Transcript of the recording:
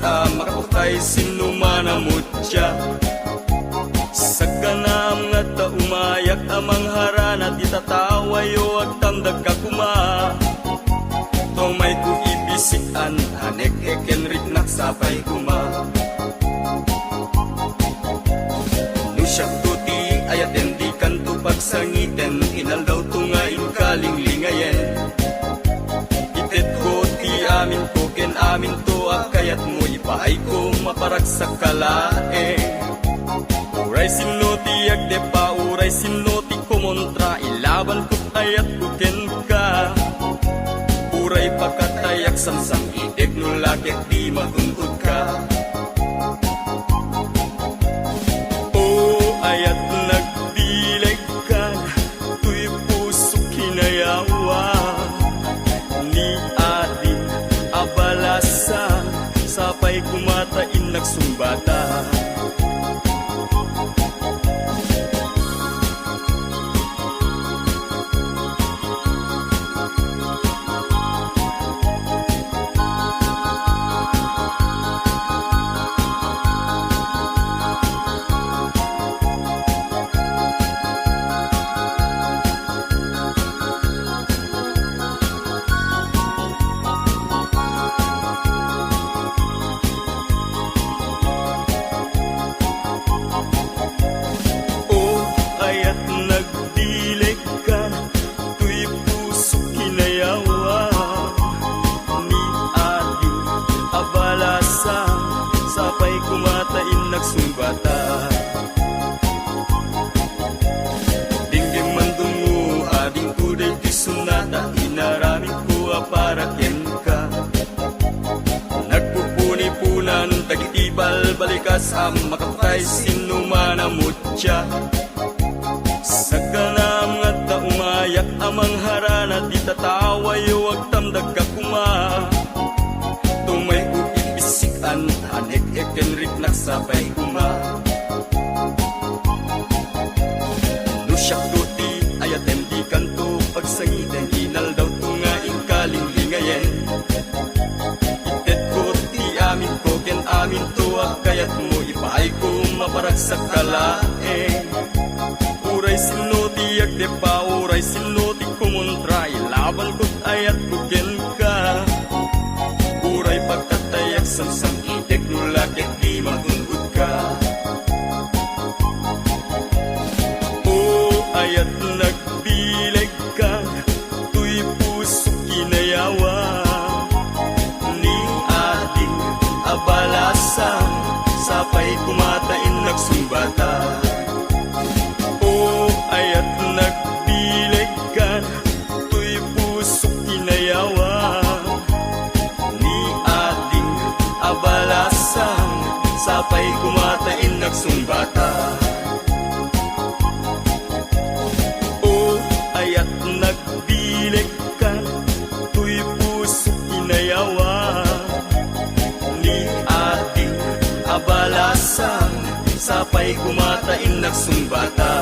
balikas makaputay sino manamutya. Sa ganam nga ta umayak amang harana di tatawayo ag tandag kakuma. Tomay ko ibisikan hanek ekenrik naksapay kuma. Nusyak tuti ayat endi kanto pagsangiten inaldaw tungain kalinglingayen. Itet ko ti amin ko ken amin to akayat mo ipaay ko maparag sa kalae. Uray sinoti agde pa uray sinoti kumontra ilaban ko ayat ko ken ka. Uray pakatayak samsam ideg no lakit di matuntod ka. O ayat nagdileg ka tuy puso kinayawa. Ni adin abalasa sapay kumatain nagsumbata. Sapay kumatain nagsumbata. Dinggim mandungo ading kuday ti sunata inaramin ko aparakyan ka. Nagpupuni-punan tagitibal balikas makapatay sino manamutya. Sa ganam nga ta umayak amang harana di tatawayo ag tamdag kakuma. Tumay ko ibisikan hanek ekenrik naksapay kuma. Nusyak tuti ayat endi kanto pagsangiten inaldaw tungaing kalinglingayen. Itet ko ti amin ko ken amin to akayat mo ipaay ko maparag sa kalae. Uray sinoti agde pa uray sinoti kumontra ilaban ko't ayat ko ken ka. Uray pagkatayak samsam ideg no lakit di matungkod ka. O ayat nagbileg ka tuy puso kinayawa. Ni ating abalasa sapay kumatain nagsumbata. O ayat nagbileg ka tuy puso kinayawa. Ni ating abalasa sapay kumatain nagsumbata. O ayat nagbileg ka tuy puso kinayawa. Ni ating abalasa sapay kumatain nagsumbata.